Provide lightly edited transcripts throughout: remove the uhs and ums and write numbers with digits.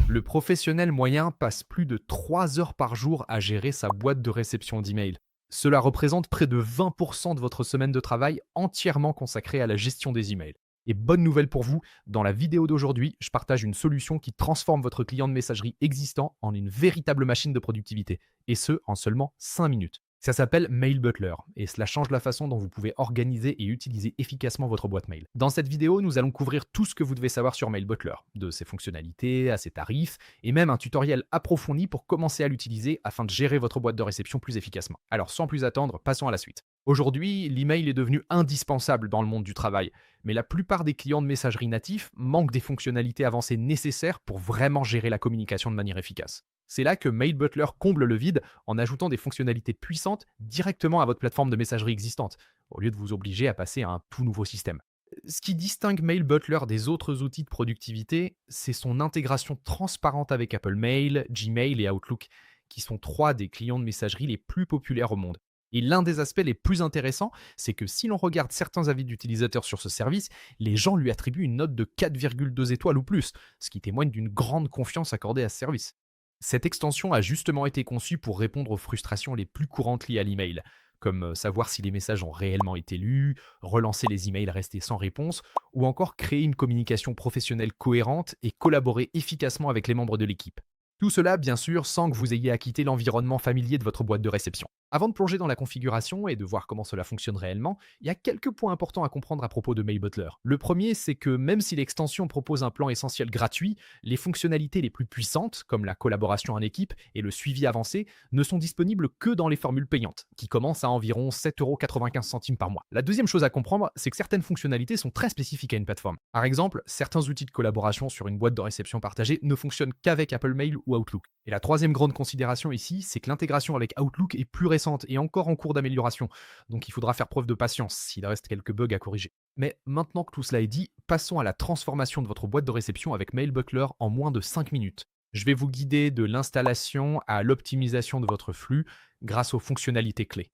Le professionnel moyen passe plus de 3 heures par jour à gérer sa boîte de réception d'email. Cela représente près de 20% de votre semaine de travail entièrement consacrée à la gestion des emails. Et bonne nouvelle pour vous, dans la vidéo d'aujourd'hui, je partage une solution qui transforme votre client de messagerie existant en une véritable machine de productivité, et ce, en seulement 5 minutes. Ça s'appelle Mail Butler, et cela change la façon dont vous pouvez organiser et utiliser efficacement votre boîte mail. Dans cette vidéo, nous allons couvrir tout ce que vous devez savoir sur Mail Butler, de ses fonctionnalités à ses tarifs, et même un tutoriel approfondi pour commencer à l'utiliser afin de gérer votre boîte de réception plus efficacement. Alors sans plus attendre, passons à la suite. Aujourd'hui, l'email est devenu indispensable dans le monde du travail, mais la plupart des clients de messagerie natifs manquent des fonctionnalités avancées nécessaires pour vraiment gérer la communication de manière efficace. C'est là que Mail Butler comble le vide en ajoutant des fonctionnalités puissantes directement à votre plateforme de messagerie existante, au lieu de vous obliger à passer à un tout nouveau système. Ce qui distingue Mail Butler des autres outils de productivité, c'est son intégration transparente avec Apple Mail, Gmail et Outlook, qui sont trois des clients de messagerie les plus populaires au monde. Et l'un des aspects les plus intéressants, c'est que si l'on regarde certains avis d'utilisateurs sur ce service, les gens lui attribuent une note de 4,2 étoiles ou plus, ce qui témoigne d'une grande confiance accordée à ce service. Cette extension a justement été conçue pour répondre aux frustrations les plus courantes liées à l'email, comme savoir si les messages ont réellement été lus, relancer les emails restés sans réponse, ou encore créer une communication professionnelle cohérente et collaborer efficacement avec les membres de l'équipe. Tout cela, bien sûr, sans que vous ayez à quitter l'environnement familier de votre boîte de réception. Avant de plonger dans la configuration et de voir comment cela fonctionne réellement, il y a quelques points importants à comprendre à propos de Mail Butler. Le premier, c'est que même si l'extension propose un plan essentiel gratuit, les fonctionnalités les plus puissantes, comme la collaboration en équipe et le suivi avancé, ne sont disponibles que dans les formules payantes, qui commencent à environ 7,95 € par mois. La deuxième chose à comprendre, c'est que certaines fonctionnalités sont très spécifiques à une plateforme. Par exemple, certains outils de collaboration sur une boîte de réception partagée ne fonctionnent qu'avec Apple Mail ou Outlook. Et la troisième grande considération ici, c'est que l'intégration avec Outlook est plus récente et encore en cours d'amélioration, donc il faudra faire preuve de patience s'il reste quelques bugs à corriger. Mais maintenant que tout cela est dit, passons à la transformation de votre boîte de réception avec Mail Butler en moins de 5 minutes. Je vais vous guider de l'installation à l'optimisation de votre flux grâce aux fonctionnalités clés.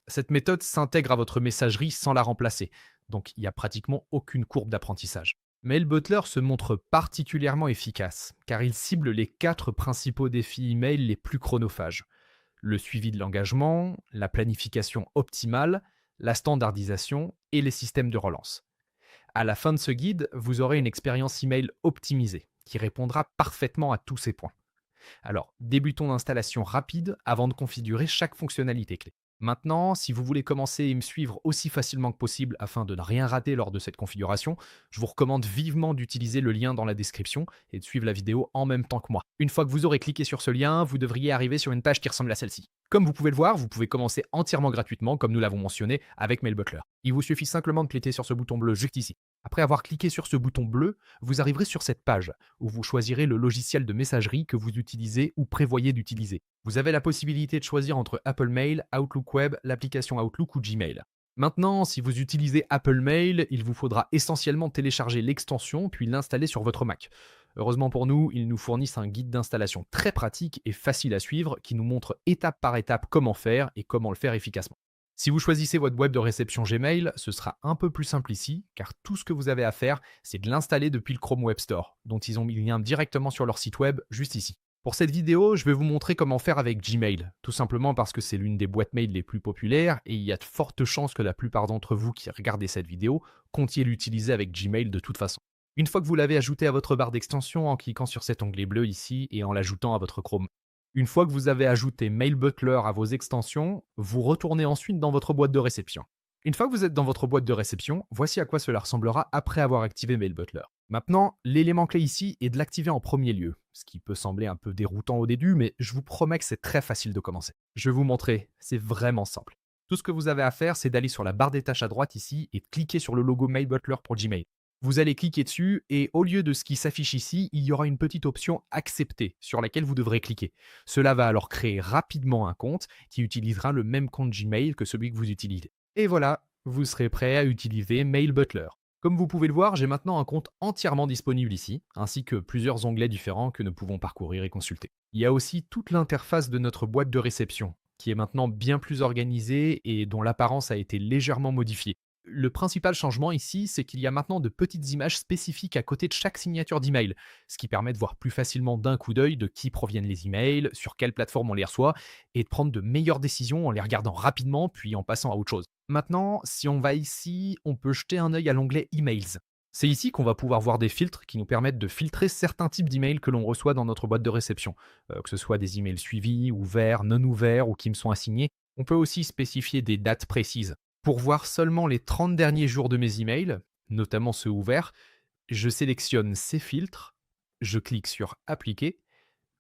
Cette méthode s'intègre à votre messagerie sans la remplacer, donc il n'y a pratiquement aucune courbe d'apprentissage. Mail Butler se montre particulièrement efficace, car il cible les 4 principaux défis email les plus chronophages: le suivi de l'engagement, la planification optimale, la standardisation et les systèmes de relance. À la fin de ce guide, vous aurez une expérience email optimisée, qui répondra parfaitement à tous ces points. Alors, débutons l'installation rapide avant de configurer chaque fonctionnalité clé. Maintenant, si vous voulez commencer et me suivre aussi facilement que possible afin de ne rien rater lors de cette configuration, je vous recommande vivement d'utiliser le lien dans la description et de suivre la vidéo en même temps que moi. Une fois que vous aurez cliqué sur ce lien, vous devriez arriver sur une page qui ressemble à celle-ci. Comme vous pouvez le voir, vous pouvez commencer entièrement gratuitement, comme nous l'avons mentionné, avec Mail Butler. Il vous suffit simplement de cliquer sur ce bouton bleu juste ici. Après avoir cliqué sur ce bouton bleu, vous arriverez sur cette page où vous choisirez le logiciel de messagerie que vous utilisez ou prévoyez d'utiliser. Vous avez la possibilité de choisir entre Apple Mail, Outlook Web, l'application Outlook ou Gmail. Maintenant, si vous utilisez Apple Mail, il vous faudra essentiellement télécharger l'extension puis l'installer sur votre Mac. Heureusement pour nous, ils nous fournissent un guide d'installation très pratique et facile à suivre qui nous montre étape par étape comment faire et comment le faire efficacement. Si vous choisissez votre web de réception Gmail, ce sera un peu plus simple ici, car tout ce que vous avez à faire, c'est de l'installer depuis le Chrome Web Store, dont ils ont mis le lien directement sur leur site web, juste ici. Pour cette vidéo, je vais vous montrer comment faire avec Gmail, tout simplement parce que c'est l'une des boîtes mail les plus populaires et il y a de fortes chances que la plupart d'entre vous qui regardez cette vidéo comptiez l'utiliser avec Gmail de toute façon. Une fois que vous l'avez ajouté à votre barre d'extension en cliquant sur cet onglet bleu ici et en l'ajoutant à votre Chrome. Une fois que vous avez ajouté Mail Butler à vos extensions, vous retournez ensuite dans votre boîte de réception. Une fois que vous êtes dans votre boîte de réception, voici à quoi cela ressemblera après avoir activé Mail Butler. Maintenant, l'élément clé ici est de l'activer en premier lieu, ce qui peut sembler un peu déroutant au début, mais je vous promets que c'est très facile de commencer. Je vais vous montrer, c'est vraiment simple. Tout ce que vous avez à faire, c'est d'aller sur la barre des tâches à droite ici et de cliquer sur le logo Mail Butler pour Gmail. Vous allez cliquer dessus et au lieu de ce qui s'affiche ici, il y aura une petite option Accepter sur laquelle vous devrez cliquer. Cela va alors créer rapidement un compte qui utilisera le même compte Gmail que celui que vous utilisez. Et voilà, vous serez prêt à utiliser Mail Butler. Comme vous pouvez le voir, j'ai maintenant un compte entièrement disponible ici, ainsi que plusieurs onglets différents que nous pouvons parcourir et consulter. Il y a aussi toute l'interface de notre boîte de réception, qui est maintenant bien plus organisée et dont l'apparence a été légèrement modifiée. Le principal changement ici, c'est qu'il y a maintenant de petites images spécifiques à côté de chaque signature d'email, ce qui permet de voir plus facilement d'un coup d'œil de qui proviennent les emails, sur quelle plateforme on les reçoit, et de prendre de meilleures décisions en les regardant rapidement puis en passant à autre chose. Maintenant, si on va ici, on peut jeter un œil à l'onglet Emails. C'est ici qu'on va pouvoir voir des filtres qui nous permettent de filtrer certains types d'emails que l'on reçoit dans notre boîte de réception, que ce soit des emails suivis, ouverts, non ouverts ou qui me sont assignés. On peut aussi spécifier des dates précises. Pour voir seulement les 30 derniers jours de mes emails, notamment ceux ouverts, je sélectionne ces filtres, je clique sur Appliquer.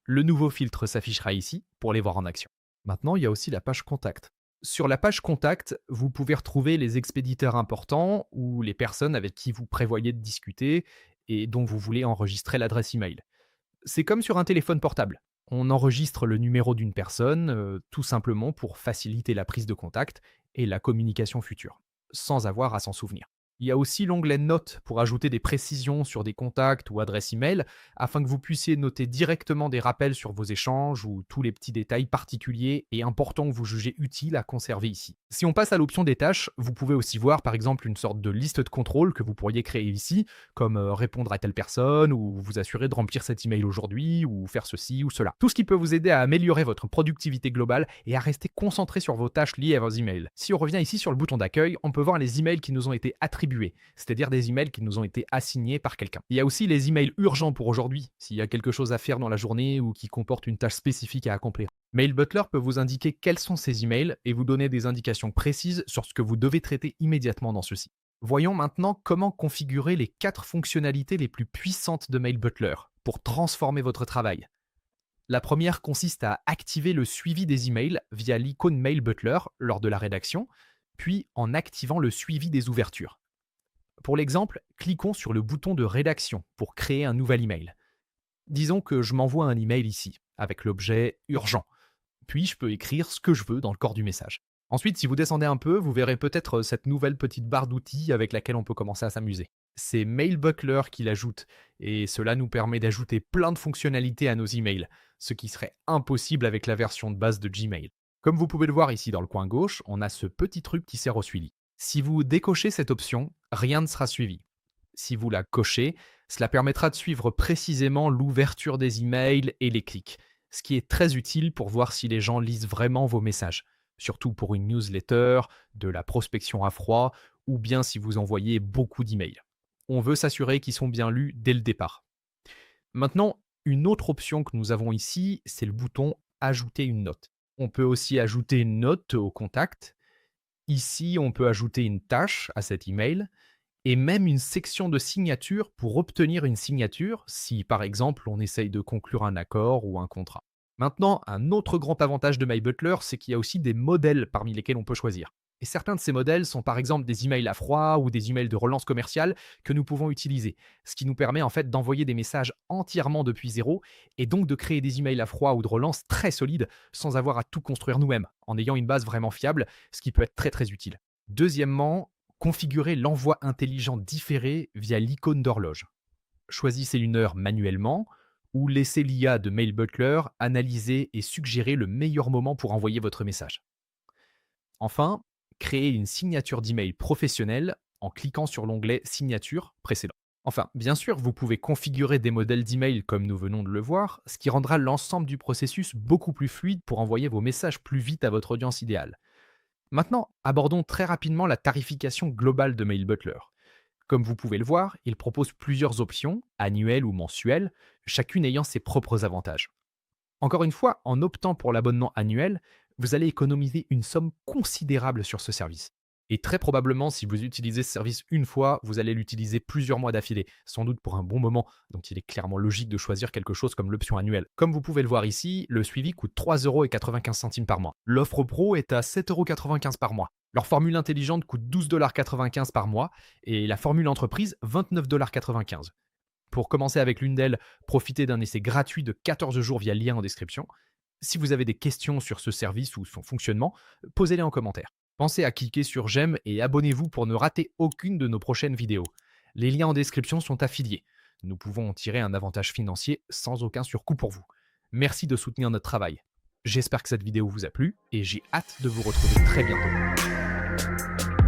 Le nouveau filtre s'affichera ici pour les voir en action. Maintenant, il y a aussi la page Contact. Sur la page Contact, vous pouvez retrouver les expéditeurs importants ou les personnes avec qui vous prévoyez de discuter et dont vous voulez enregistrer l'adresse email. C'est comme sur un téléphone portable. On enregistre le numéro d'une personne, tout simplement pour faciliter la prise de contact et la communication future, sans avoir à s'en souvenir. Il y a aussi l'onglet Notes pour ajouter des précisions sur des contacts ou adresses email, afin que vous puissiez noter directement des rappels sur vos échanges ou tous les petits détails particuliers et importants que vous jugez utiles à conserver ici. Si on passe à l'option des tâches, vous pouvez aussi voir par exemple une sorte de liste de contrôle que vous pourriez créer ici, comme répondre à telle personne ou vous assurer de remplir cet email aujourd'hui ou faire ceci ou cela. Tout ce qui peut vous aider à améliorer votre productivité globale et à rester concentré sur vos tâches liées à vos emails. Si on revient ici sur le bouton d'accueil, on peut voir les emails qui nous ont été attribués, c'est-à-dire des emails qui nous ont été assignés par quelqu'un. Il y a aussi les emails urgents pour aujourd'hui, s'il y a quelque chose à faire dans la journée ou qui comporte une tâche spécifique à accomplir. Mail Butler peut vous indiquer quels sont ces emails et vous donner des indications précises sur ce que vous devez traiter immédiatement dans ceux-ci. Voyons maintenant comment configurer les 4 fonctionnalités les plus puissantes de Mail Butler pour transformer votre travail. La première consiste à activer le suivi des emails via l'icône Mail Butler lors de la rédaction, puis en activant le suivi des ouvertures. Pour l'exemple, cliquons sur le bouton de rédaction pour créer un nouvel email. Disons que je m'envoie un email ici, avec l'objet urgent. Puis je peux écrire ce que je veux dans le corps du message. Ensuite, si vous descendez un peu, vous verrez peut-être cette nouvelle petite barre d'outils avec laquelle on peut commencer à s'amuser. C'est Mail Butler qui l'ajoute, et cela nous permet d'ajouter plein de fonctionnalités à nos emails, ce qui serait impossible avec la version de base de Gmail. Comme vous pouvez le voir ici dans le coin gauche, on a ce petit truc qui sert au suivi. Si vous décochez cette option, rien ne sera suivi. Si vous la cochez, cela permettra de suivre précisément l'ouverture des emails et les clics, ce qui est très utile pour voir si les gens lisent vraiment vos messages, surtout pour une newsletter, de la prospection à froid, ou bien si vous envoyez beaucoup d'emails. On veut s'assurer qu'ils sont bien lus dès le départ. Maintenant, une autre option que nous avons ici, c'est le bouton Ajouter une note. On peut aussi ajouter une note au contact. Ici, on peut ajouter une tâche à cet email et même une section de signature pour obtenir une signature si, par exemple, on essaye de conclure un accord ou un contrat. Maintenant, un autre grand avantage de MyButler, c'est qu'il y a aussi des modèles parmi lesquels on peut choisir. Et certains de ces modèles sont par exemple des emails à froid ou des emails de relance commerciale que nous pouvons utiliser, ce qui nous permet en fait d'envoyer des messages entièrement depuis zéro et donc de créer des emails à froid ou de relance très solides sans avoir à tout construire nous-mêmes, en ayant une base vraiment fiable, ce qui peut être très très utile. Deuxièmement, configurer l'envoi intelligent différé via l'icône d'horloge. Choisissez une heure manuellement ou laissez l'IA de Mail Butler analyser et suggérer le meilleur moment pour envoyer votre message. Enfin, créez une signature d'email professionnelle en cliquant sur l'onglet Signature précédent. Enfin, bien sûr, vous pouvez configurer des modèles d'email comme nous venons de le voir, ce qui rendra l'ensemble du processus beaucoup plus fluide pour envoyer vos messages plus vite à votre audience idéale. Maintenant, abordons très rapidement la tarification globale de Mail Butler. Comme vous pouvez le voir, il propose plusieurs options, annuelles ou mensuelles, chacune ayant ses propres avantages. Encore une fois, en optant pour l'abonnement annuel, vous allez économiser une somme considérable sur ce service. Et très probablement, si vous utilisez ce service une fois, vous allez l'utiliser plusieurs mois d'affilée, sans doute pour un bon moment, donc il est clairement logique de choisir quelque chose comme l'option annuelle. Comme vous pouvez le voir ici, le suivi coûte 3,95 € par mois. L'offre pro est à 7,95 € par mois. Leur formule intelligente coûte 12,95 $ par mois, et la formule entreprise, 29,95 $. Pour commencer avec l'une d'elles, profitez d'un essai gratuit de 14 jours via le lien en description. Si vous avez des questions sur ce service ou son fonctionnement, posez-les en commentaire. Pensez à cliquer sur j'aime et abonnez-vous pour ne rater aucune de nos prochaines vidéos. Les liens en description sont affiliés. Nous pouvons en tirer un avantage financier sans aucun surcoût pour vous. Merci de soutenir notre travail. J'espère que cette vidéo vous a plu et j'ai hâte de vous retrouver très bientôt.